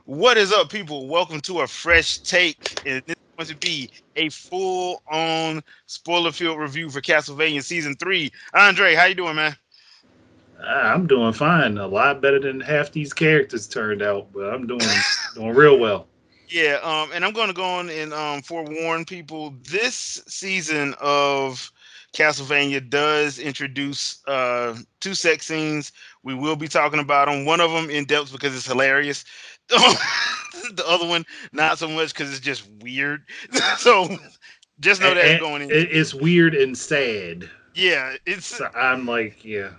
What is up, people? Welcome to a fresh take. And this is going to be a full-on spoiler-filled review for Castlevania Season 3. Andre, how you doing, man? I'm doing fine. A lot better than half these characters turned out, but I'm doing real well. Yeah, and I'm going to go on and forewarn people. This season of Castlevania does introduce two sex scenes. We will be talking about them. One of them in depth because it's hilarious. The other one not so much because it's just weird. So just know that going into it. It's weird and sad. Yeah, it's So I'm like, yeah,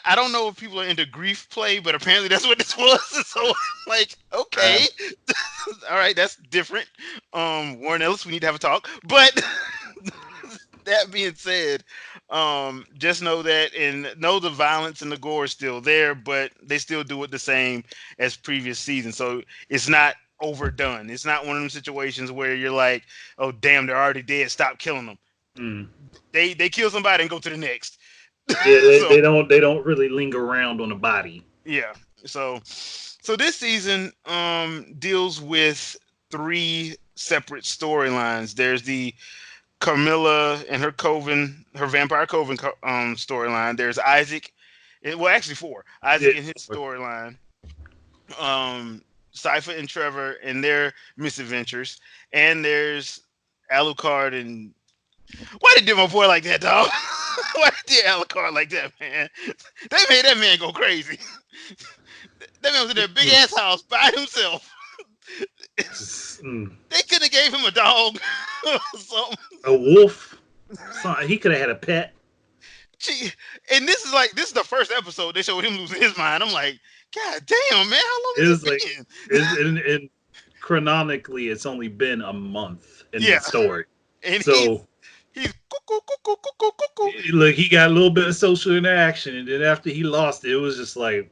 I don't know if people are into grief play, but apparently that's what this was. So like, okay, I'm all right, that's different. Warren Ellis, we need to have a talk. But that being said, just know that and know the violence and the gore is still there, but they still do it the same as previous seasons. So it's not overdone. It's not one of them situations where you're like, oh damn, they're already dead. Stop killing them. mm. They kill somebody and go to the next. Yeah. So They don't really linger around on the body. yeah. So this season deals with three separate storylines. There's the Carmilla and her vampire coven storyline. There's Isaac, well actually four. Yeah, Isaac and his storyline. Cypher and Trevor and their misadventures. And there's Alucard and why they did my boy like that, dog? Why they did Alucard like that, man? They made that man go crazy. That man was in their big mm. ass house by himself. Mm. They could have gave him a dog or something. A wolf. He could have had a pet. Gee, and this is the first episode they showed him losing his mind. I'm like, God damn, man, how long It has was it like, been? and chronologically, it's only been a month in the Yeah, story. and So he's cuckoo, cuckoo, cuckoo, cuckoo. look, he got a little bit of social interaction, and then after he lost it, it was just like,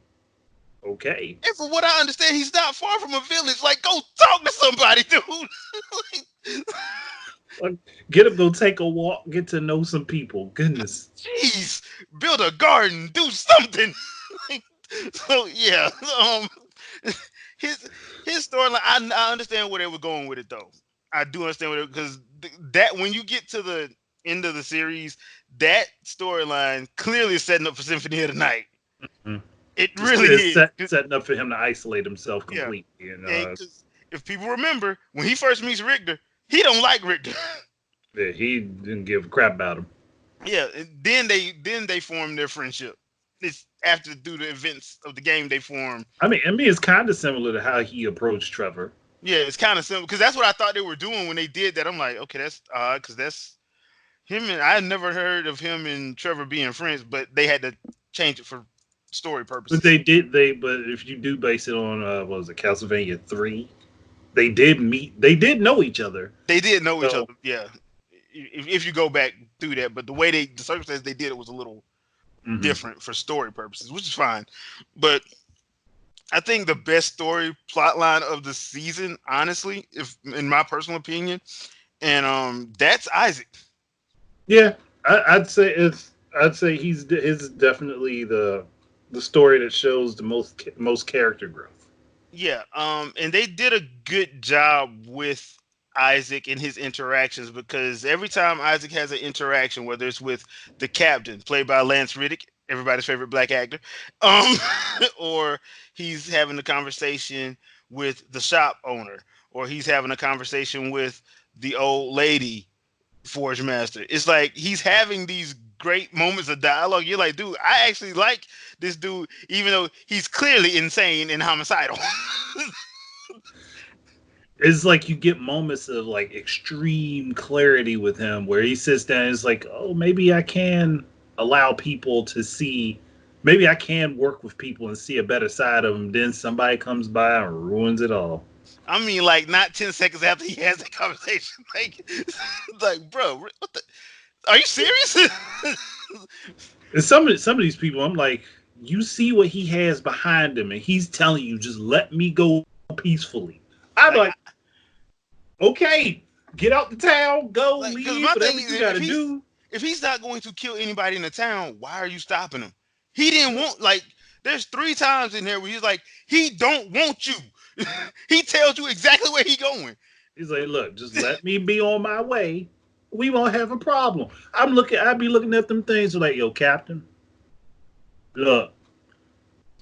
okay, And from what I understand, he's not far from a village. Like, go talk to somebody, dude. Like, like, get him, go take a walk, get to know some people. Goodness, jeez, build a garden, do something. Like, so yeah, his his storyline. I understand where they were going with it, though. I do understand what it because that when you get to the end of the series, that storyline clearly is setting up for Symphony of the Night. mm. It Just really it's is. setting up for him to isolate himself Yeah, completely. And and 'cause if people remember when he first meets Richter, he don't like Richter. yeah, he didn't give a crap about him. Yeah, and then they form their friendship. It's after through the events of the game they form. I mean, it's kind of similar to how he approached Trevor. Yeah, it's kind of simple because that's what I thought they were doing when they did that. I'm like, okay, that's odd because that's him and I had never heard of him and Trevor being friends, but they had to change it for story But purposes. they did they. But if you do base it on what was it, Castlevania 3, they did meet. They did know each other. They did know each So other, yeah. If you go back through that, but the way the circumstances they did it was a little mhm. different for story purposes, which is fine. But I think the best story plot line of the season, honestly, if in my personal opinion, and that's Isaac. Yeah, I'd say it's. I'd say he's is definitely the story that shows the most character growth. Yeah, and they did a good job with Isaac and his interactions because every time Isaac has an interaction, whether it's with the captain, played by Lance Riddick, everybody's favorite black actor, um, or he's having a conversation with the shop owner, or he's having a conversation with the old lady Forge Master. It's like he's having these great moments of dialogue. You're like, dude, I actually like this dude, even though he's clearly insane and homicidal. It's like you get moments of like extreme clarity with him where he sits down and is like, oh, maybe I can allow people to see. Maybe I can work with people and see a better side of them. Then somebody comes by and ruins it all. I mean, like not 10 seconds after he has the conversation, like, bro, what the? Are you serious? And some of these people, I'm like, you see what he has behind him, and he's telling you, just let me go peacefully. I'm like, like, okay, get out the town, go because leave, my whatever thing is, you got to do. if he's not going to kill anybody in the town, why are you stopping him? He didn't want like. There's three times in there where he's like, he don't want you. He tells you exactly where he going. He's like, look, just let me be on my way. We won't have a problem. I'd be looking at them things like, yo, Captain, look,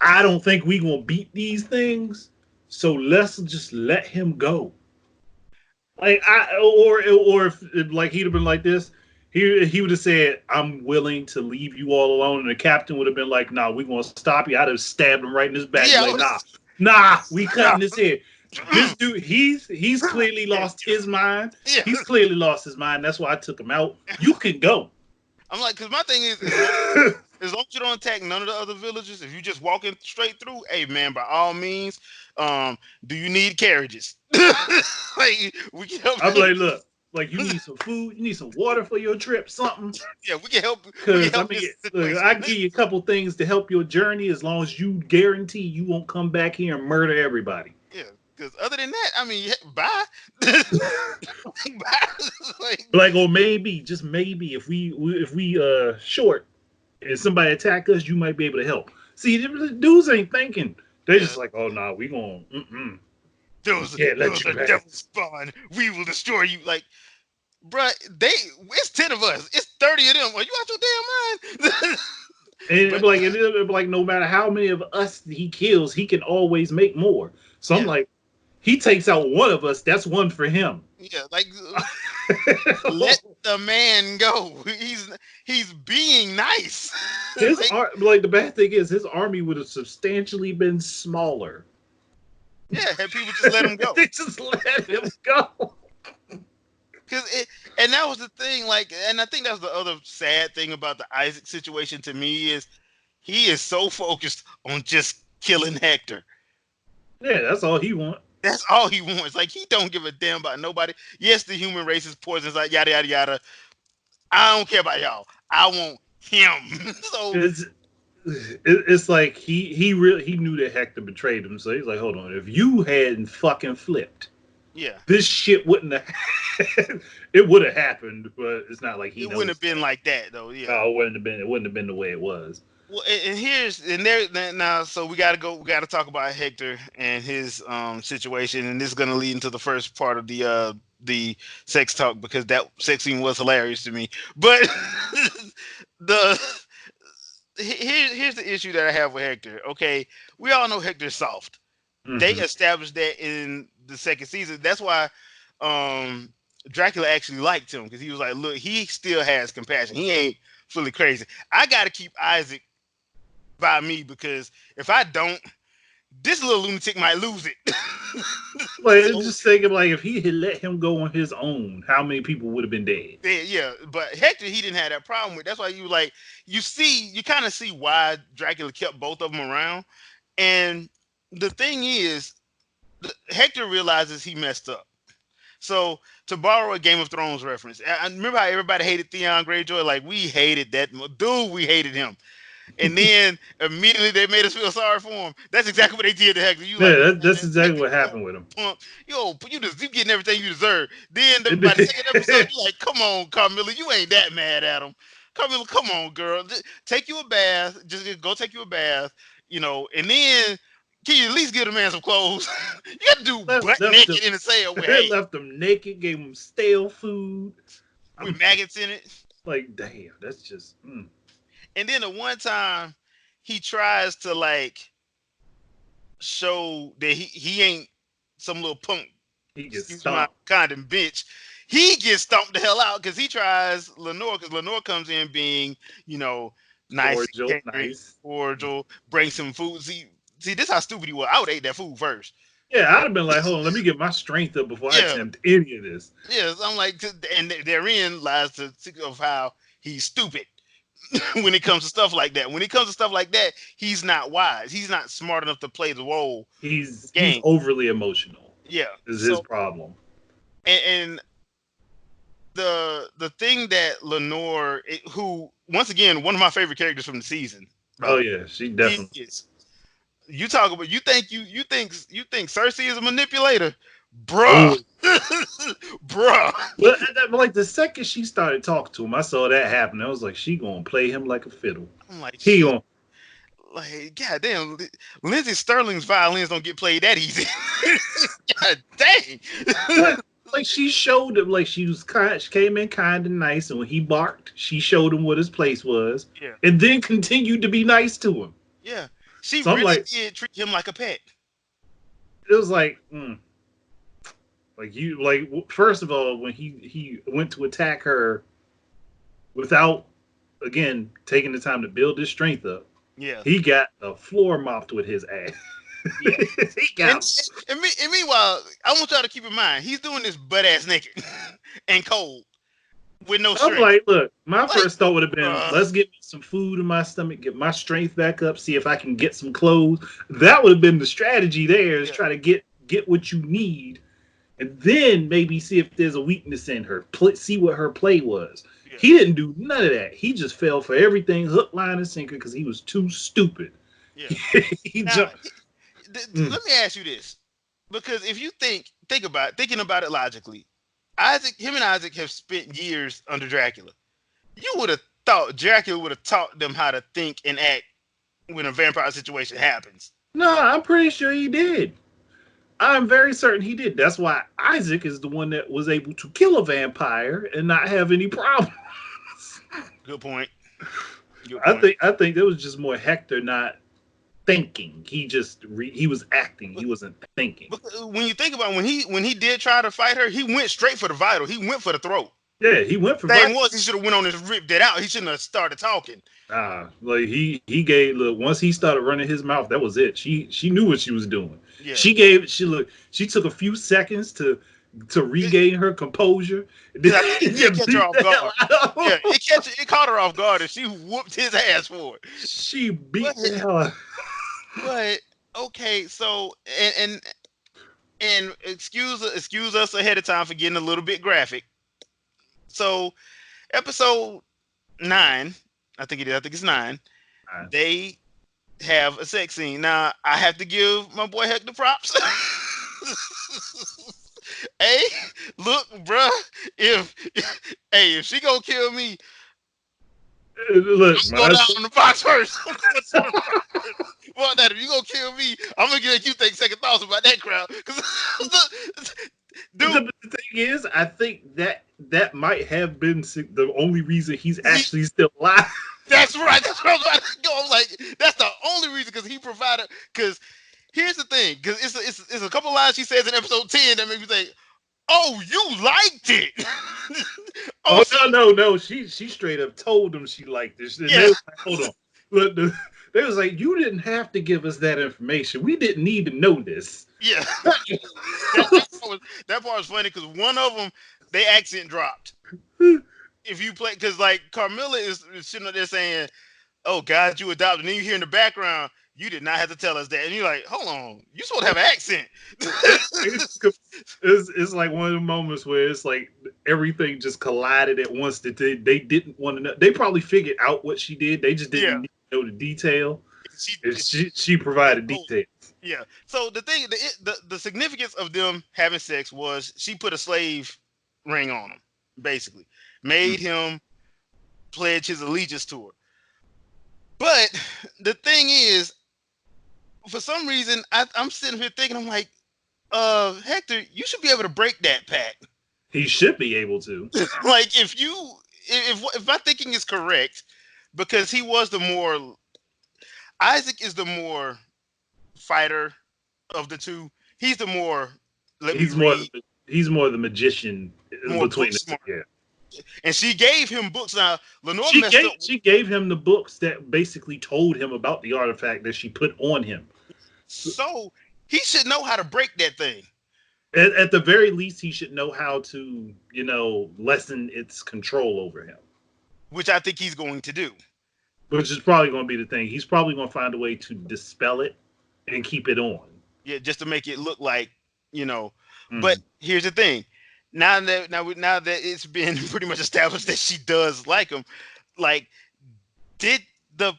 I don't think we gonna beat these things. So let's just let him go. Like or if like he'd have been like this, he would have said, "I'm willing to leave you all alone," and the captain would have been like, "Nah, we gonna stop you." I'd have stabbed him right in his back. Be Yeah, like, nah, we no. cutting his head. This dude, he's clearly lost his mind. Yeah. He's clearly lost his mind. That's why I took him out. You can go. I'm like, because my thing is, as long as you don't attack none of the other villages, if you just walking straight through, hey man, by all means, do you need carriages? Like we can help. I'm like, look, like you need some food, you need some water for your trip, something. Yeah, we can help. We can Because I help mean, this look, situation. I can give you a couple things to help your journey as long as you guarantee you won't come back here and murder everybody. Yeah, because other than that, I mean, yeah, bye. Bye. Like, Like, or maybe, just maybe, if we short and somebody attack us, you might be able to help. See, the dudes ain't thinking. They yeah, just like, oh no, we going, we those can't let those you are pass. devil spawn. We will destroy you. Like, bruh, it's 10 of us. It's 30 of them. Are you out your damn mind? And But it'd be like no matter how many of us he kills, he can always make more. So I'm yeah, like, he takes out one of us, that's one for him. yeah, like let the man go. He's being nice. Like, Like the bad thing is his army would have substantially been smaller. yeah, had people just let him go. They just let him go. Cause it, and that was the thing, like, and I think that's the other sad thing about the Isaac situation to me is he is so focused on just killing Hector. Yeah, that's all he want. That's all he wants. Like he don't give a damn about nobody. Yes, the human race is poisonous, like yada yada yada. I don't care about y'all. I want him. So It's it's like he knew that Hector betrayed him, so he's like, hold on, if you hadn't fucking flipped, yeah, this shit wouldn't have. It would have happened, but it's not like he it wouldn't knows have been that. like that though. Yeah. No, it wouldn't have been. It wouldn't have been the way it was. Well, and here's and there now. So we got to go. We got to talk about Hector and his situation, and this is going to lead into the first part of the sex talk because that sex scene was hilarious to me. But the here's the issue that I have with Hector. Okay, we all know Hector's soft. They Hmm. established that in the second season. That's why um, Dracula actually liked him because he was like, look, he still has compassion. He ain't fully crazy. I got to keep Isaac by me because if I don't, this little lunatic might lose it. Like it's So just thinking, like if he had let him go on his own, how many people would have been dead? yeah, but Hector he didn't have that problem with. That's why you like you kind of see why Dracula kept both of them around. And the thing is, Hector realizes he messed up. So to borrow a Game of Thrones reference, I remember how everybody hated Theon Greyjoy. Like we hated that dude. We hated him. And then immediately they made us feel sorry for him. That's exactly what they did to Hector. You Yeah, like, that's man, exactly Hector, what you happened old with him. punk. You getting everything you deserve. Then by the second episode, you like, come on, Carmilla, you ain't that mad at him. Carmilla, come on, girl. Just take you a bath. Just go take you a bath, and then can you at least give the man some clothes? You got to do left, butt left them, naked in a cell with hay left them naked, gave them stale food. with I'm maggots in it. like, damn, that's just. And then the one time he tries to like show that he ain't some little punk, He gets excuse my stomped. condom bitch. He gets stomped the hell out because he tries Lenore because Lenore comes in being, you know, nice, Cordial, caring, nice. cordial, bring some food. See, this how stupid he was. I would have ate that food first. Yeah, I'd have been like, hold on, let me get my strength up before I Yeah, attempt any of this. yes. I'm like, and therein lies the secret of how he's stupid when it comes to stuff like that. When it comes to stuff like that, he's not wise. He's not smart enough to play the role, the He's game. overly emotional. Yeah. Is his So problem. and the thing that Lenore, who once again one of my favorite characters from the season, by Oh the way, yeah, she she definitely. is. You talk about you think Cersei is a manipulator, bruh, Oh, bruh. but like the second she started talking to him, I saw that happen. I was like, she gonna play him like a fiddle. I'm like He she gonna Like, goddamn, Lindsey Sterling's violins don't get played that easy. God dang. But like she showed him, like she was kind, she came in kind and nice, and when he barked, she showed him what his place was, Yeah, and then continued to be nice to him. yeah. She So I'm really like, did treat him like a pet. it was like, like you, like first of all, when he went to attack her without again taking the time to build his strength up, Yeah, he got the floor mopped with his ass. yeah. he And got. and meanwhile, I want y'all to keep in mind he's doing this butt ass naked and cold with no I'm strength. like, look, my Like, first thought would have been, uh, let's get me some food in my stomach, get my strength back up, see if I can get some clothes. That would have been the strategy there, is yeah, try to get what you need, and then maybe see if there's a weakness in her, see what her play was. yeah, He didn't do none of that. He just fell for everything, hook, line, and sinker, because he was too stupid. yeah. he Now, jumped. Mm. let me ask you this, because if you thinking about it logically, him and Isaac have spent years under Dracula. You would have thought Dracula would have taught them how to think and act when a vampire situation happens. No, I'm pretty sure he did. I'm very certain he did. That's why Isaac is the one that was able to kill a vampire and not have any problems. Good point. Good I point. think I think there was just more Hector not thinking. He just he was acting. He But, wasn't thinking. but when you think about when he did try to fight her, he went straight for the vital. He went for the throat. Yeah, he went for Thing violence. was, he should have went on and ripped it out. He shouldn't have started talking. Like he gave look once he started running his mouth, that was it. She knew what she was doing. Yeah. She took a few seconds to regain her composure. Because I think it did catch her Beat off the hell guard. out of Yeah, him. it caught her off guard, and she whooped his ass for it. She But beat the hell out. but okay, so and excuse us ahead of time for getting a little bit graphic. So episode 9, I think it is. I think it's 9. They have a sex scene. Now I have to give my boy Hector props. Hey, look, bruh, if hey, if she gonna kill me, Look, I'm gonna go down on the box first. Well, that if you gonna kill me, I'm gonna let you think second thoughts about that crowd. Cause dude, the thing is, I think that might have been the only reason he's actually still alive. that's right. That's where I was about to go. I'm like, that's the only reason because he provided. Because here's the thing, because it's a couple lines she says in episode 10 that make me think, oh, you liked it. Oh, Oh so no! She straight up told him she liked this. And yeah, they was like, hold on, look, they was like, you didn't have to give us that information. We didn't need to know this. yeah. That part was funny because one of them, they accent dropped. If you play, because like Carmilla is sitting up there saying, "Oh God, you adopted," and then you hear in the background, "You did not have to tell us that," and you're like, "Hold on, you supposed to have an accent." It's like one of the moments where it's like everything just collided at once that they didn't want to know. They probably figured out what she did. They just didn't Yeah, need to know the detail. she, And she provided oh, details. yeah. So the thing, the significance of them having sex was she put a slave ring on him, basically made him pledge his allegiance to her. But the thing is, for some reason, I'm sitting here thinking, I'm like, Hector, you should be able to break that pact. He should be able to. Like, if my thinking is correct, because he was the more Isaac is the more fighter of the two. He's the more let me He's more read, he's more the magician more between book the two. smart. Yeah. And she gave him books. Now Lenore messed up. She gave him the books that basically told him about the artifact that she put on him. So he should know how to break that thing. At the very least, he should know how to, lessen its control over him. Which I think he's going to do. Which is probably going to be the thing. He's probably going to find a way to dispel it and keep it on. Yeah, just to make it look like, you know. But Mm. here's the thing. Now that it's been pretty much established that she does like him, like, did the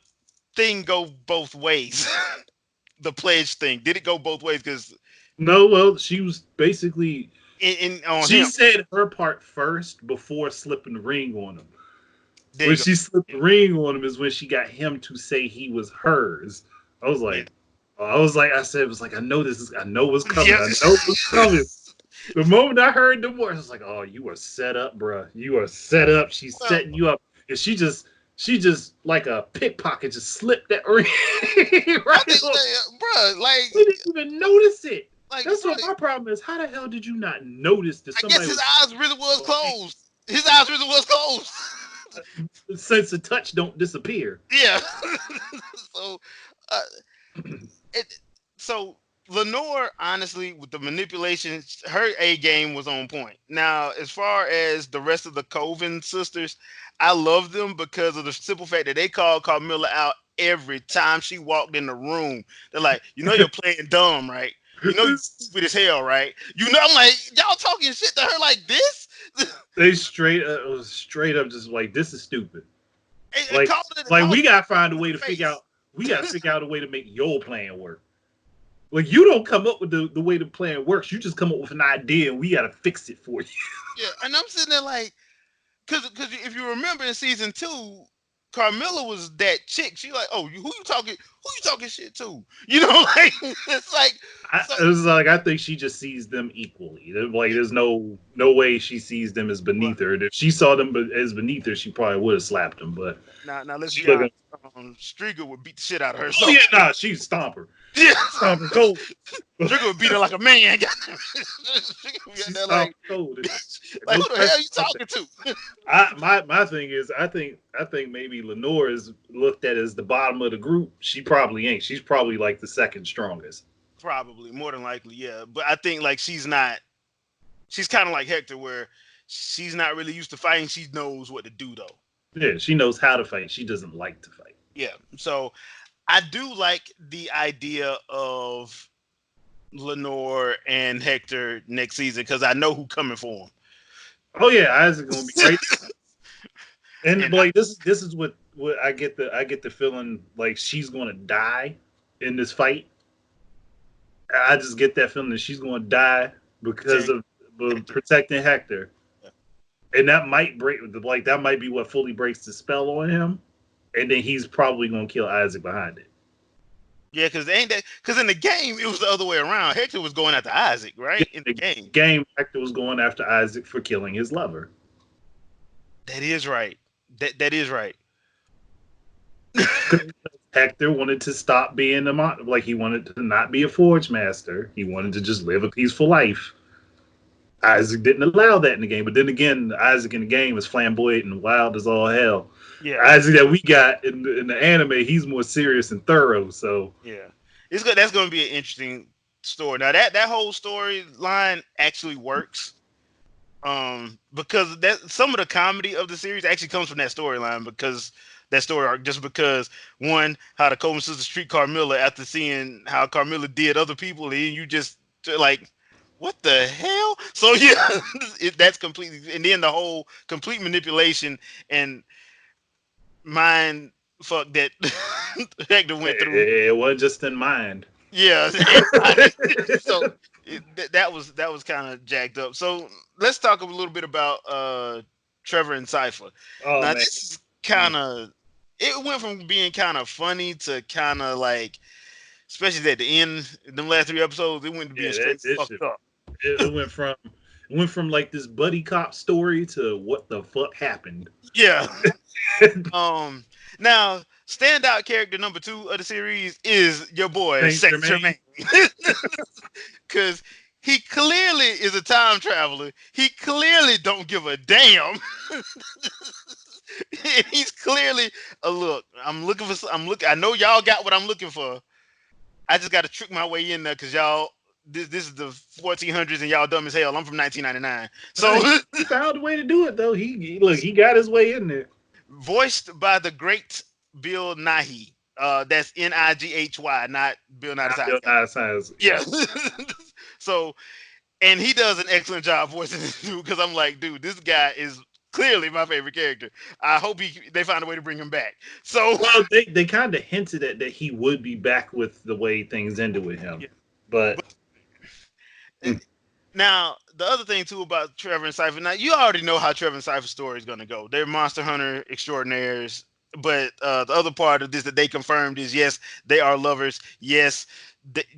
thing go both ways? The pledge thing, did it go both ways? Because No, well, she was basically in on she him. said her part first before slipping the ring on him. There When you go. she slipped the ring on him is when she got him to say he was hers. I was Yeah. like, I said, it was like, I know what's coming. Yeah. I know what's coming. The moment I heard the voice, I was like, "Oh, you are set up, bruh. You are set up. She's Well, setting you up." And she just like a pickpocket, just slipped that ring I right think, on. bro, We didn't even notice it. That's bro, what my problem is. How the hell did you not notice that I guess somebody his was eyes really was like, closed. His eyes really was closed. sense of touch don't disappear? Yeah. So, uh, it, so Lenore, honestly, with the manipulation, her A game was on point. Now, as far as the rest of the Coven sisters, I love them because of the simple fact that they called Carmilla out every time she walked in the room. They're like, you're playing dumb, right? You stupid as hell, right? I'm like, y'all talking shit to her like this? They straight up just like, this is stupid. And Like called we gotta find a it way to figure face. out. We gotta figure out a way to make your plan work. Like you don't come up with the way the plan works. You just come up with an idea and we gotta fix it for you. Yeah, and I'm sitting there like, cause if you remember in season 2, Carmilla was that chick. She like, oh, who you talking? Who you talking shit to? Like it's like so. It was like I think she just sees them equally. Like Yeah, there's no way she sees them as well, beneath her. And if she saw them as beneath her, she probably would have slapped them. But now let's she be honest. looking. Striga would beat the shit out of her. Oh So yeah, nah, she's stomper, yeah, stomper cold. Striga would beat her like a man. Striga would be out She's there stomper like, cold. like No who the hell question you about that. talking to? My thing is I think maybe Lenore is looked at as the bottom of the group. She probably ain't. She's probably like the second strongest. Probably more than likely, yeah. But I think like she's not. She's kind of like Hector, where she's not really used to fighting. She knows what to do though. Yeah, she knows how to fight. She doesn't like to fight. Yeah. So I do like the idea of Lenore and Hector next season because I know who coming for Oh yeah, Isaac gonna be them. right. And And like this is what I get the feeling like she's gonna die in this fight. I just get that feeling that she's gonna die because protect of Hector. protecting Hector, and that might break like that might be what fully breaks the spell on him, and then he's probably gonna kill Isaac behind it. Yeah, because ain't that because in the game it was the other way around. Hector was going after Isaac, Yeah, right? In the the game. game Hector was going after Isaac for killing his lover. That is right. That is right. Hector wanted to stop being like he wanted to not be a forge master. He wanted to just live a peaceful life. Isaac didn't allow that in the game, but then again, Isaac in the game is flamboyant and wild as all hell. Yeah. Isaac that we got in the anime, he's more serious and thorough. So Yeah. It's good. That's going to be an interesting story. Now that whole storyline actually works. Because that some of the comedy of the series actually comes from that storyline because that story arc. Just because one, how the Coleman sisters treat Carmilla after seeing how Carmilla did other people, and you just like, what the hell? So yeah, that's completely. And then the whole complete manipulation and mind fuck that Hector went through. it wasn't just in mind. Yeah, everybody. So that was kind of jacked up. So let's talk a little bit about Trevor and Cypher. Oh Now man, this is kind of it went from being kind of funny to kind of like, especially at the end, them last 3 episodes, it went to being yeah, straight this shit. fucked up. It went from like this buddy cop story to what the fuck happened. Yeah. Now standout character number 2 of the series is your boy Saint Saint Germain. Germain. Because he clearly is a time traveler. He clearly don't give a damn. He's clearly a look. I'm looking for. I'm looking. I know y'all got what I'm looking for. I just got to trick my way in there because y'all. This is the 1400s and y'all dumb as hell. I'm from 1999. So He found a way to do it though. Look, he got his way in there. voiced by the great Bill Nighy. That's Nighy, not Bill Nye the Not Science Bill Guy. Nye Science. Yeah. So and he does an excellent job voicing this dude because I'm like, dude, this guy is clearly my favorite character. I hope they find a way to bring him back. So Well, they kind of hinted at that he would be back with the way things ended with him, yeah, but but now the other thing too about Trevor and Cypher. Now you already know how Trevor and Cypher's story is gonna go. They're monster hunter extraordinaires. But the other part of this that they confirmed is yes, they are lovers. Yes,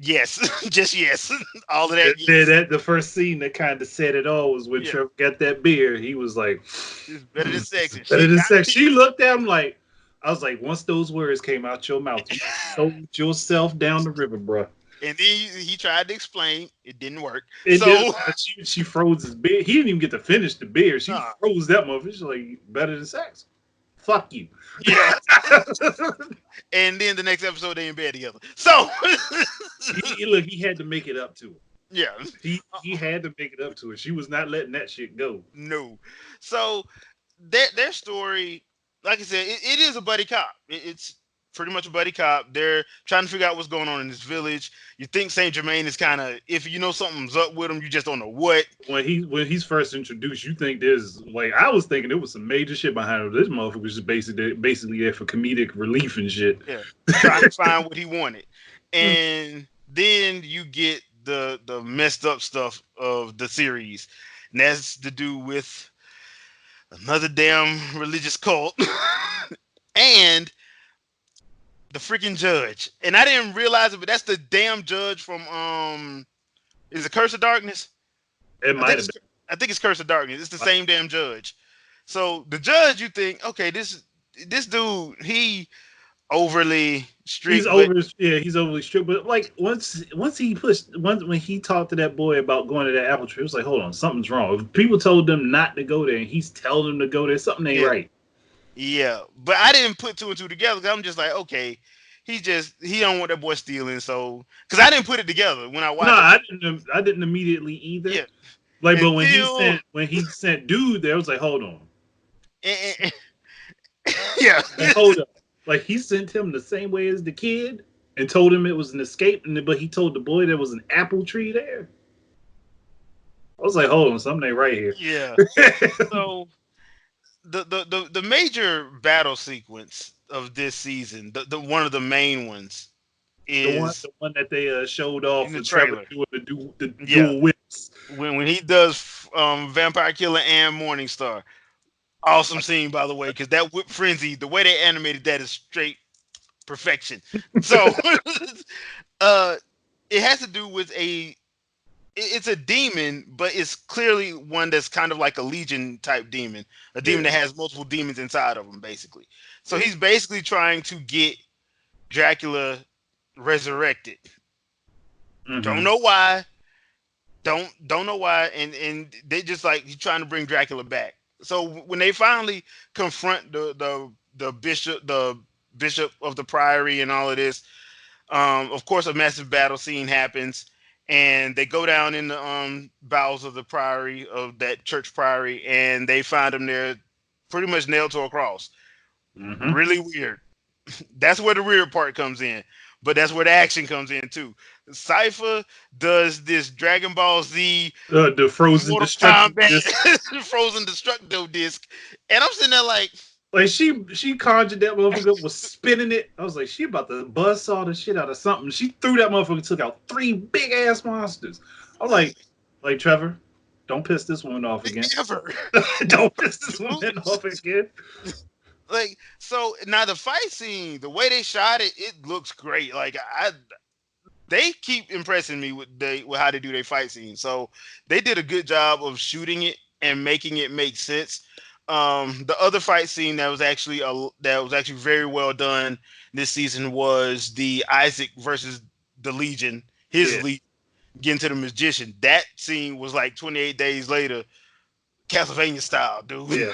yes, just yes. All of that. Then Yes, that the first scene that kind of said it all was when yeah. Trevor got that beer. He was like, It's better than "This sex is and better shit. than sex." She Guaranteed. looked at him like, I was like, once those words came out your mouth, you sold yourself down the river, bro. And then he tried to explain. It didn't work. It did. So, She froze his beer. He didn't even get to finish the beer. She nah, froze that motherfucker. She's like, better than sex. Fuck you. yeah. And then the next episode they in bed together. So, Look, he had to make it up to her. yeah. He had to make it up to her. She was not letting that shit go. No. So their story, like I said, it is a buddy cop. It's pretty much a buddy cop. They're trying to figure out what's going on in this village. You think Saint Germain is kind of, if you know something's up with him, you just don't know what. When he's first introduced, you think there's like I was thinking there was some major shit behind him. This motherfucker was just basically there for comedic relief and shit. Yeah, trying to find what he wanted, and then you get the messed up stuff of the series, and that's to do with another damn religious cult and the freaking judge. And I didn't realize it, but that's the damn judge from is it Curse of Darkness? It I might think have it's been. I think it's Curse of Darkness. It's the same damn judge. So the judge, you think, okay, this dude, he overly He's strict, but over. Yeah, he's overly strict. But like once he pushed once when he talked to that boy about going to that apple tree, it was like, hold on, something's wrong. If people told them not to go there, and he's telling them to go there, something ain't yeah, right. yeah. But I didn't put two and two together. 'Cause I'm just like, okay, he don't want that boy stealing. So because I didn't put it together when I No, watched. I didn't immediately either. Yeah, Like, but until when he sent dude there, I was like, hold on, and, and- yeah, like hold up. Like he sent him the same way as the kid and told him it was an escape, but he told the boy there was an apple tree there. I was like, hold on, something ain't right here. yeah. So the major battle sequence of this season, the one of the main ones is The one that they showed in off the with Trevor trailer. doing the Yeah, dual whips. when he does Vampire Killer and Morningstar. Awesome scene, by the way, because that whip frenzy, the way they animated that is straight perfection. So, uh, it has to do with it's a demon, but it's clearly one that's kind of like a legion type demon, a demon Yeah, that has multiple demons inside of him, basically. So yeah. he's basically trying to get Dracula resurrected. Don't Hmm. know why. Don't know why, and they just like he's trying to bring Dracula back. So when they finally confront the bishop of the priory and all of this, of course a massive battle scene happens, and they go down in the bowels of the priory of that church priory, and they find him there, pretty much nailed to a cross. Hmm. Really weird. That's where the weird part comes in, but that's where the action comes in too. Cypher does this Dragon Ball Z The frozen Mortal destruction Kombat disc. Frozen Destructo disc, and I'm sitting there like, Like she conjured that motherfucker up, was spinning it. I was like, she about to buzz saw the shit out of something. She threw that motherfucker, took out three big ass monsters. I'm like Trevor, don't piss this woman off again. ever, Don't piss this woman off again. like so. Now the fight scene, the way they shot it, it looks great. Like they keep impressing me with how they do their fight scene. So they did a good job of shooting it and making it make sense. The other fight scene that was actually very well done this season was the Isaac versus the Legion, his Yeah, Legion getting to the magician. That scene was like 28 days later, Castlevania style, dude. yeah.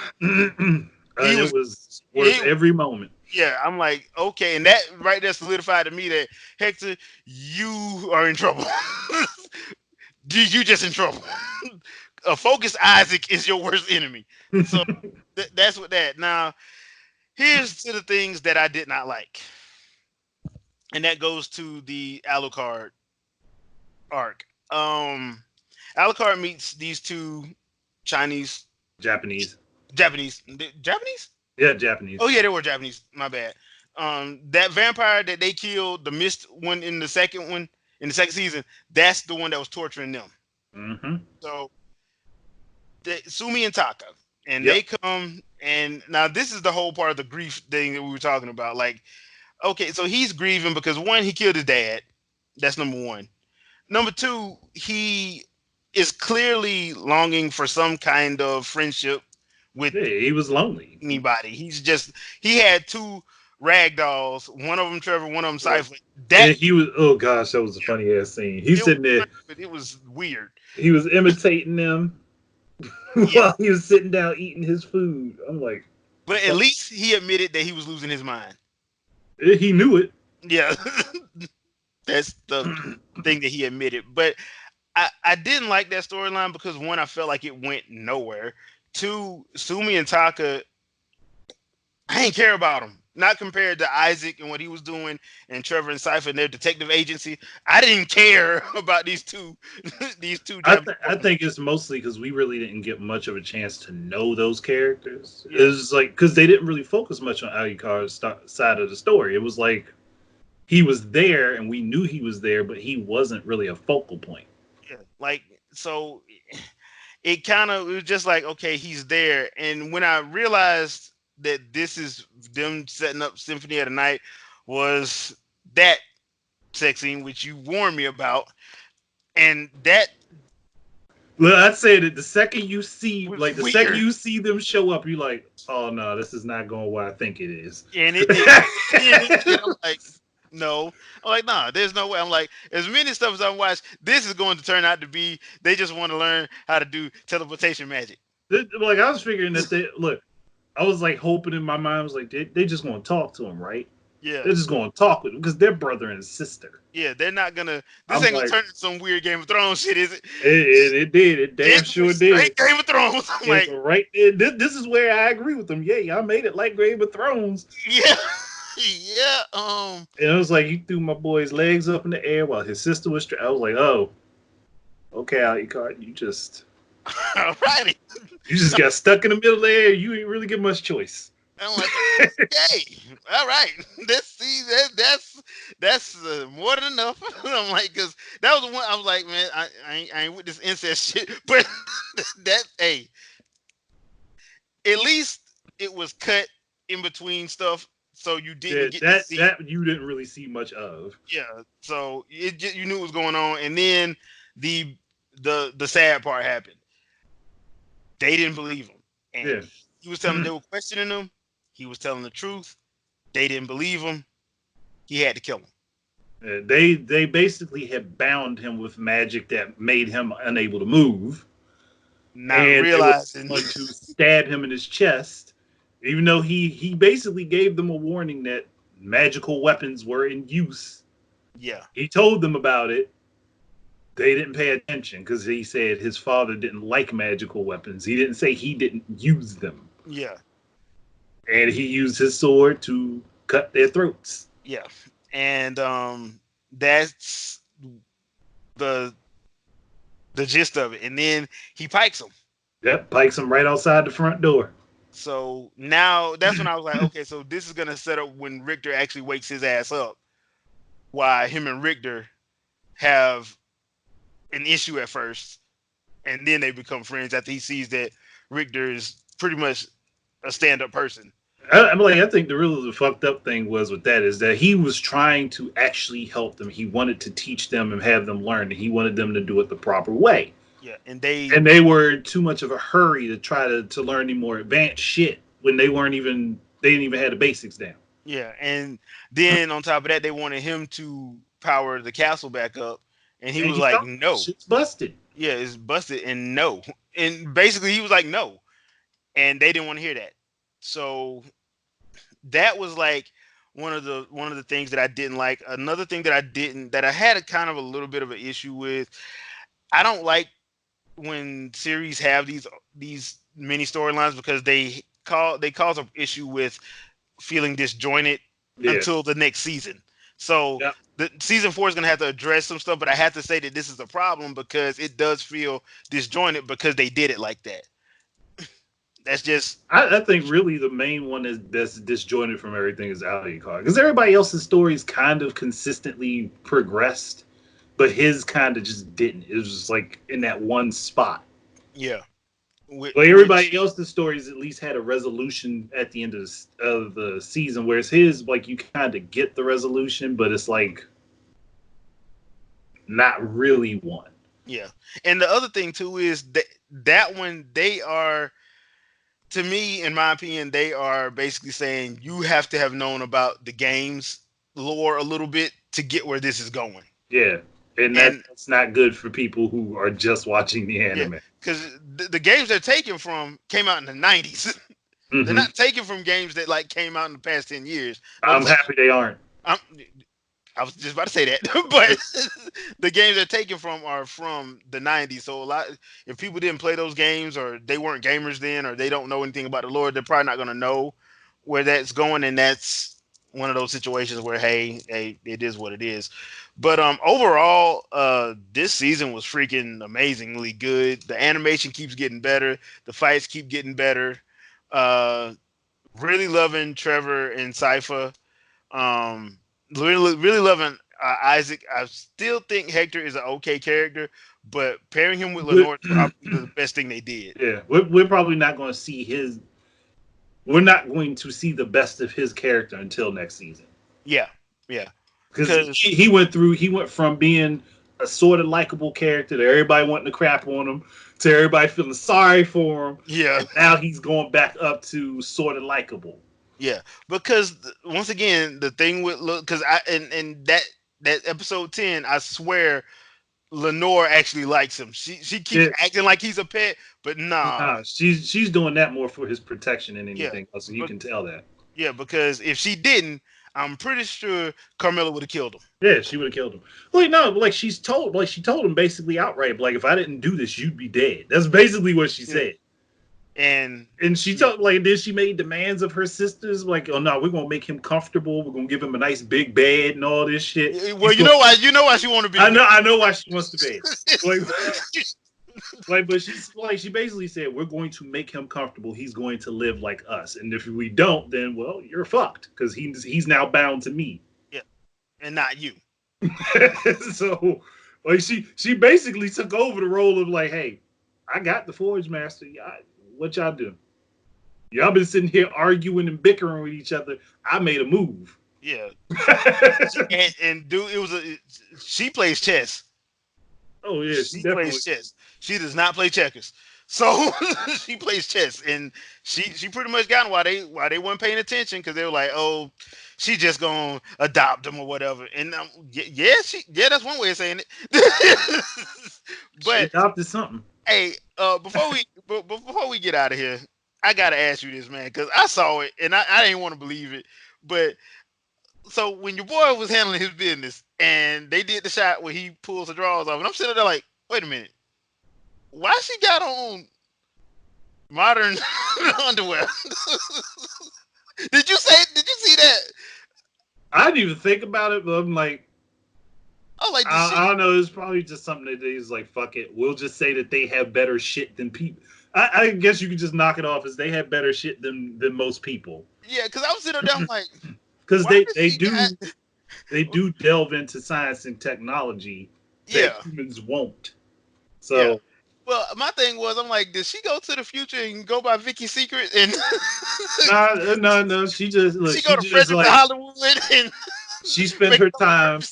He It was was worth he every moment. yeah, I'm like, okay, and that right there solidified to me that Hector, you are in trouble. You just in trouble. A focused Isaac is your worst enemy. So that's what that. Now, here's to the things that I did not like, and that goes to the Alucard arc. Alucard meets these two Chinese, Japanese. Japanese. Yeah, Japanese. Oh yeah, they were Japanese. My bad. That vampire that they killed, the mist one in the second season, that's the one that was torturing them. Hmm. So Sumi and Taka, and they Yep. come, and now this is the whole part of the grief thing that we were talking about. Like, okay, so he's grieving because one, he killed his dad. That's number one. Number two, he is clearly longing for some kind of friendship with Yeah, he was lonely. anybody. He had two rag dolls, one of them Trevor, one of them Right. Cypher. That And he was, oh gosh, that was a funny ass scene. He's it was, sitting there, but it was weird. he was imitating them Yeah, while he was sitting down eating his food. I'm like, but at least he admitted that he was losing his mind. he knew it. Yeah, that's the thing that he admitted. But I didn't like that storyline because one, I felt like it went nowhere. Two, Sumi and Taka, I ain't care about them. Not compared to Isaac and what he was doing, and Trevor and Cypher and their detective agency. I didn't care about these two, these two Japanese. I think it's mostly because we really didn't get much of a chance to know those characters. It Yeah, was like because they didn't really focus much on Alucard's side of the story. It was like he was there and we knew he was there, but he wasn't really a focal point. yeah. Like so, it was just like okay, he's there, and when I realized that this is them setting up Symphony of the Night was that sex scene which you warned me about, and that Well, I'd say that the second you see, was like the second weird. you see them show up, you're like, oh no, this is not going where I think it is. And it did. And it did. I'm like, no. I'm like, nah, there's no way. I'm like, as many stuff as I've watched, this is going to turn out to be they just want to learn how to do teleportation magic. Like I was figuring that they look, I was like hoping in my mind, I was like, they just going to talk to him, right? Yeah. They're just going to talk with him because they're brother and sister. Yeah. They're not gonna this I'm ain't gonna like, turn into some weird Game of Thrones shit, is it? it did, it damn It's sure straight did. Game of Thrones. I'm It's like, right there. This is where I agree with them. Yeah, y'all made it like Game of Thrones. yeah. Yeah. And it was like he threw my boy's legs up in the air while his sister was. I was like, oh, okay, Alucard, All righty. you just got stuck in the middle there. You ain't really get much choice. I'm like, okay, all right. Let's see that's more than enough. I'm like, because that was the one I was like, man, I ain't with this incest shit. But that, hey, at least it was cut in between stuff, so you Yeah, didn't get to see. that you didn't really see much of. Yeah, so you knew what was going on, and then the the sad part happened. They didn't believe him, Yeah, and he was telling them they were questioning him. He was telling the truth. They didn't believe him. He had to kill him. yeah they basically had bound him with magic that made him unable to move, Not and they were realizing, going to stab him in his chest. Even though he basically gave them a warning that magical weapons were in use, yeah, he told them about it. They didn't pay attention because he said his father didn't like magical weapons. He didn't say he didn't use them. yeah, And he used his sword to cut their throats. yeah, and that's the the gist of it. And then he pikes him. Yep, pikes him right outside the front door. So now that's when I was like, okay, so this is gonna set up when Richter actually wakes his ass up. Why him and Richter have an issue at first, and then they become friends after he sees that Richter is pretty much a stand-up person. I'm like, I think the fucked up thing was with that is that he was trying to actually help them. He wanted to teach them and have them learn, and he wanted them to do it the proper way. Yeah, And they were in too much of a hurry to try to learn any more advanced shit when they didn't even have the basics down. yeah, and then on top of that, they wanted him to power the castle back up, and he And was he like, felt "No, shit's busted. yeah, it's busted," and no, and basically he was like, "No," and they didn't want to hear that. So that was like one of the things that I didn't like. Another thing that I had a kind of a little bit of an issue with. I don't like when series have these mini storylines because they cause an issue with feeling disjointed Yeah. until the next season. So Yep. the season 4 is gonna have to address some stuff, but I have to say that this is a problem because it does feel disjointed because they did it like that. That's just I think really the main one that's disjointed from everything is Alucard because everybody else's stories kind of consistently progressed, but his kind of just didn't. It was just like in that one spot. yeah. Like which everybody else's stories at least had a resolution at the end of the season, whereas his, like, you kind of get the resolution, but it's like not really one. yeah. And the other thing too is that one they are, to me, in my opinion, they are basically saying you have to have known about the game's lore a little bit to get where this is going. Yeah, and And that's not good for people who are just watching the yeah, anime. because the games they're taken from came out in the '90s. They're Hmm. not taken from games that like came out in the past 10 years. No, I'm happy they aren't. I'm, I was just about to say that, but the games they're taken from are from the '90s. So a lot, if people didn't play those games or they weren't gamers then or they don't know anything about the lore, they're probably not going to know where that's going, and that's one of those situations where hey, it is what it is. But overall, this season was freaking amazingly good. The animation keeps getting better. The fights keep getting better. Uh, really loving Trevor and Sypha. Um, really loving Isaac. I still think Hector is an okay character, but pairing him with But Lenore is probably the best thing they did. yeah, we're probably not going to see his. We're not going to see the best of his character until next season, Yeah, yeah, because because he went from being a sort of likable character to everybody wanting to crap on him, to everybody feeling sorry for him, yeah, and now he's going back up to sort of likable. yeah, because once again, the thing with look, because and that episode 10, I swear Lenore actually likes him. She keeps Yeah, acting like he's a pet, but nah, nah, she's doing that more for his protection than yeah, anything else. So you but can tell that. yeah, because if she didn't, I'm pretty sure Carmela would have killed him. Yeah, she would have killed him. Like no, like she told him basically outright, like if I didn't do this, you'd be dead. That's basically what she Yeah. said. And And she yeah, told like then she made demands of her sisters, like, oh no, we're gonna make him comfortable, we're gonna give him a nice big bed and all this shit. well, He's going you know why she want to be the I know why she wance the bed. Like like but she's like she basically said, we're going to make him comfortable, he's going to live like us. And if we don't, then well, you're fucked. Because he's now bound to me. yeah, and not you. So like she basically took over the role of like, hey, I got the Forge Master. What y'all do? Y'all been sitting here arguing and bickering with each other. I made a move. Yeah, and dude, it was a she plays chess. Oh yeah, she She definitely. plays chess. She does not play checkers. So she plays chess, and she pretty much got why they weren't paying attention because they were like, oh, she just gonna adopt them or whatever. And yeah, that's one way of saying it. She But adopted something. hey, before we get out of here, I gotta ask you this, man, because I saw it and I didn't want to believe it. But so when your boy was handling his business and they did the shot where he pulls the drawers off, and I'm sitting there like, wait a minute, why she got on modern underwear? Did you see that? I didn't even think about it, but I'm like, I was like, did I she? don't know. It's probably just something that is like, fuck it. We'll just say that they have better shit than people. I guess you could just knock it off as they have better shit than most people, Yeah, because I was sitting there, I'm like, because why did they she got? do delve into science and technology that Yeah, humans won't. yeah. So Well, my thing was, I'm like, did she go to the future and go by Vicky's Secret and no. She just look. she go She to just Frederick to like Hollywood and she spent make her all time. the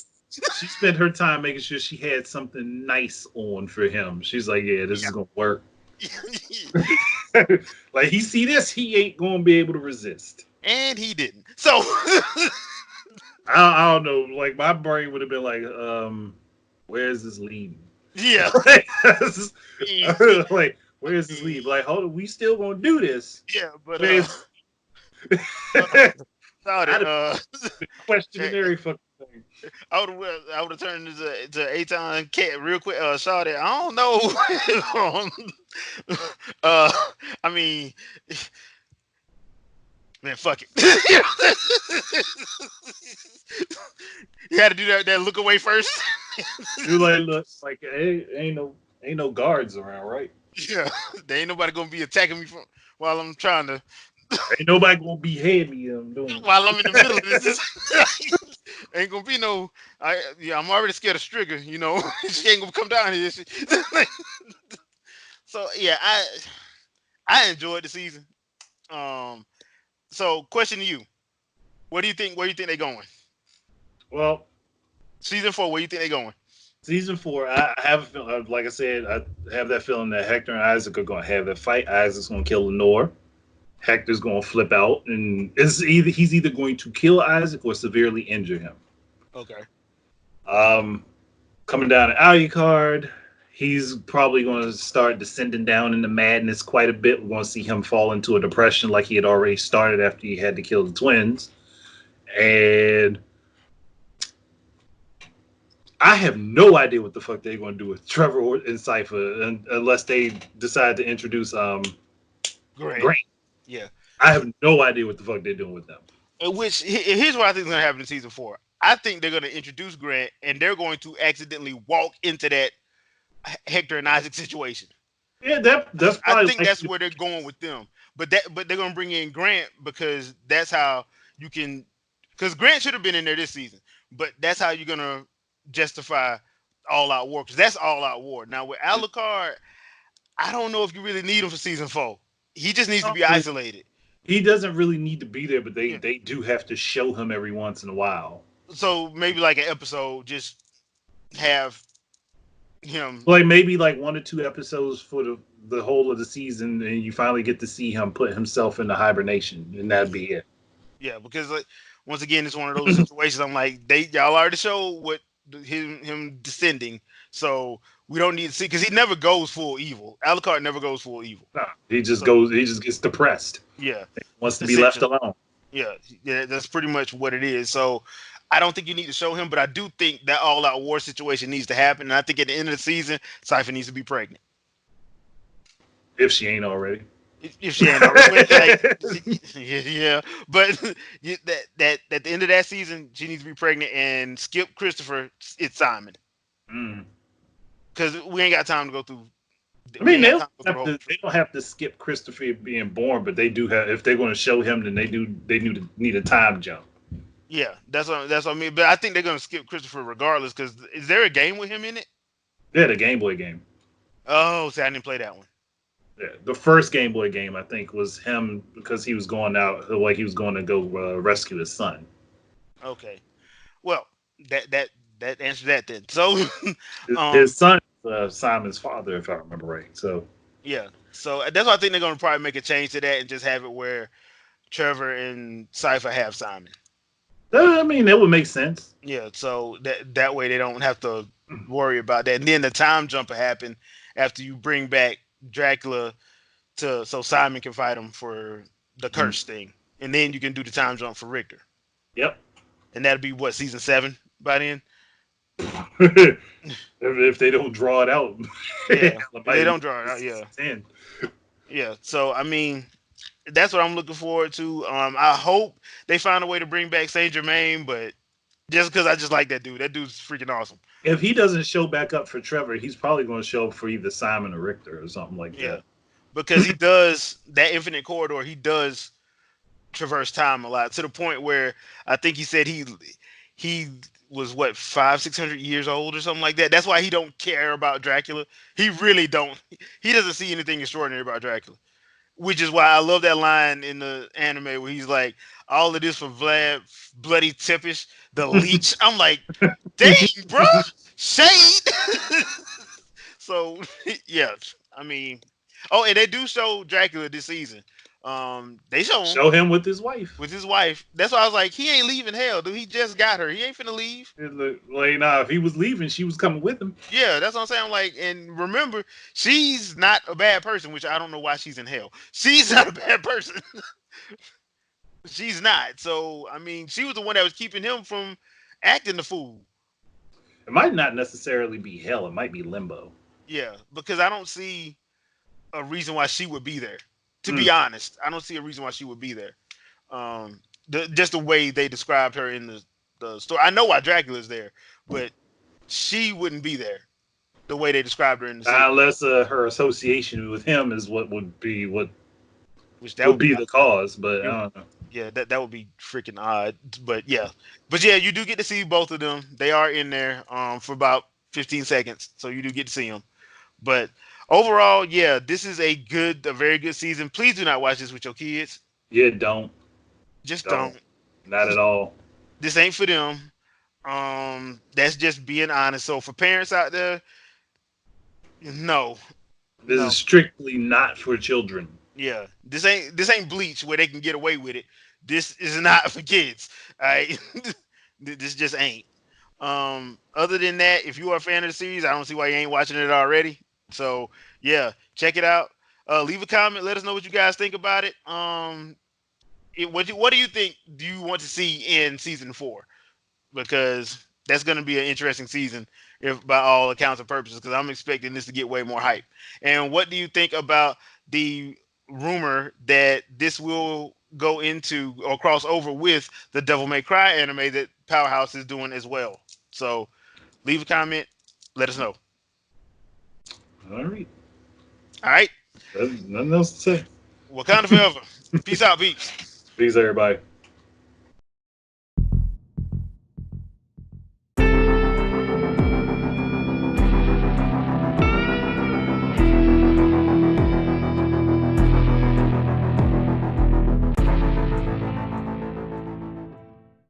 She spent her time making sure she had something nice on for him. She's like, yeah, this is gonna work. herbs? Like he see this, he ain't gonna be able to resist. And he didn't. So I don't know. Like my brain would have been like, where's this leading? yeah, Like, where's this lead? Like, hold on, we still gonna do this. yeah, but Where's uh, thought it I'd have questioning every fucking thing. I would have turned to Aton Cat real quick. Shawty, I don't know. uh, I mean, man, fuck it. You had to do that look away first. You like look like hey, ain't no guards around, right? Yeah, there ain't nobody gonna be attacking me from while I'm trying to Ain't nobody gonna behead me. I'm doing while I'm in the middle of this. Ain't gonna be no. I'm already scared of Strigger. You know, she ain't gonna come down here. So yeah, I enjoyed the season. Um, so question to you: What do you think? Where do you think they're going? Well, Season 4. Where do you think they're going? season four, I have a feeling, like I said, I have that feeling that Hector and Isaac are going to have that fight. Isaac's going to kill Lenore. Hector's going to flip out, and he's either going to kill Isaac or severely injure him. Okay. Um, Coming down to Alucard, he's probably going to start descending down into madness quite a bit. We're going to see him fall into a depression like he had already started after he had to kill the twins. And I have no idea what the fuck they're going to do with Trevor and Cypher unless they decide to introduce Great. Grant. Yeah. I have no idea what the fuck they're doing with them. Here's what I think is going to happen in season 4. I think they're going to introduce Grant, and they're going to accidentally walk into that Hector and Isaac situation. Yeah, that's I probably think that's likely. where they're going with them. But they're gonna bring in Grant because that's how you can. Because Grant should have been in there this season, but that's how you're gonna justify all out war. Because that's all out war. Now with Alucard, I don't know if you really need him for season 4. He just needs to be isolated. He doesn't really need to be there, but Yeah. they do have to show him every once in a while. So maybe like an episode, just have him. Like maybe like 1 or 2 episodes for the whole of the season, and you finally get to see him put himself into hibernation, and that'd be it. Yeah, because like, once again, it's one of those situations. I'm like, y'all already showed what him descending, so we don't need to see because he never goes full evil. Alucard never goes full evil. Nah, he just So goes. He just gets depressed. yeah, He wants to be left essentially, alone. yeah, that's pretty much what it is. So I don't think you need to show him, but I do think that all out war situation needs to happen, and I think at the end of the season, Cypher needs to be pregnant. If she ain't already. If she ain't already, but like, yeah, but that at the end of that season, she needs to be pregnant and skip Christopher. It's Simon Mm. because we ain't got time to go through. I We mean, ain't got time to go through the whole. they don't have to skip Christopher being born, but they do have. If they're going to show him, then they need a time jump. Yeah, that's what I mean. But I think they're gonna skip Christopher regardless. Because is there a game with him in it? Yeah, the Game Boy game. Oh, see, I didn't play that one. Yeah, the first Game Boy game I think was him because he was going out like he was going to go rescue his son. Okay, well that answers that then. So, His um, son, Simon's father, if I remember right. So yeah, so that's why I think they're gonna probably make a change to that and just have it where Trevor and Cypher have Simon. I mean that would make sense. Yeah, so that way they don't have to worry about that. And then the time jump will happen after you bring back Dracula to so Simon can fight him for the Mm. curse thing, and then you can do the time jump for Richter, Yep. and that'll be what season 7 by then. If they don't draw it out, Yeah, it if they might don't draw it be out. Yeah, 10. yeah. So I mean, that's what I'm looking forward to. I hope they find a way to bring back Saint Germain, but just because I just like that dude. That dude's freaking awesome. If he doesn't show back up for Trevor, he's probably going to show up for either Simon or Richter or something like Yeah, that. because he does that infinite corridor. He does traverse time a lot to the point where I think he said he was what 500-600 years old or something like that. That's why he don't care about Dracula. He really don't. He doesn't see anything extraordinary about Dracula, which is why I love that line in the anime where he's like, "All of this for Vlad, bloody Tippish, the leech." I'm like, "Dang, bro, shade." So yeah, I mean, oh, and they do show Dracula this season. They show him Show him with his wife. with his wife. That's why I was like, he ain't leaving hell, dude. He just got her. He ain't finna leave. Like, nah, if he was leaving, she was coming with him. Yeah, that's what I'm saying. I'm like, and remember, she's not a bad person, which I don't know why she's in hell. She's not a bad person. She's not. So I mean, she was the one that was keeping him from acting the fool. It might not necessarily be hell. It might be limbo. Yeah, because I don't see a reason why she would be there. To Hmm. be honest, I don't see a reason why she would be there. Just the way they described her in the story. I know why Dracula's there, but she wouldn't be there the way they described her in the series. Unless her association with him is what Which that would would be be the cause. But I don't know. yeah, that would be freaking odd. But yeah, you do get to see both of them. They are in there for about 15 seconds, so you do get to see them. But overall, yeah, this is a very good season. Please do not watch this with your kids. Yeah, don't. Just Don't. don't. Not at all. This ain't for them. That's just being honest. So for parents out there, no, This is no, strictly not for children. yeah, this ain't Bleach where they can get away with it. This is not for kids. All right, this just ain't. Other than that, if you are a fan of the series, I don't see why you ain't watching it already. So yeah, check it out. Leave a comment. Let us know what you guys think about it. What do you think? Do you want to see in season 4? Because that's going to be an interesting season, if by all accounts and purposes. Because I'm expecting this to get way more hype. And what do you think about the rumor that this will go into or cross over with the Devil May Cry anime that Powerhouse is doing as well? So leave a comment. Let us know. All right. All right. There's nothing else to say. Wakanda forever. Peace out, peeps. Peace, everybody.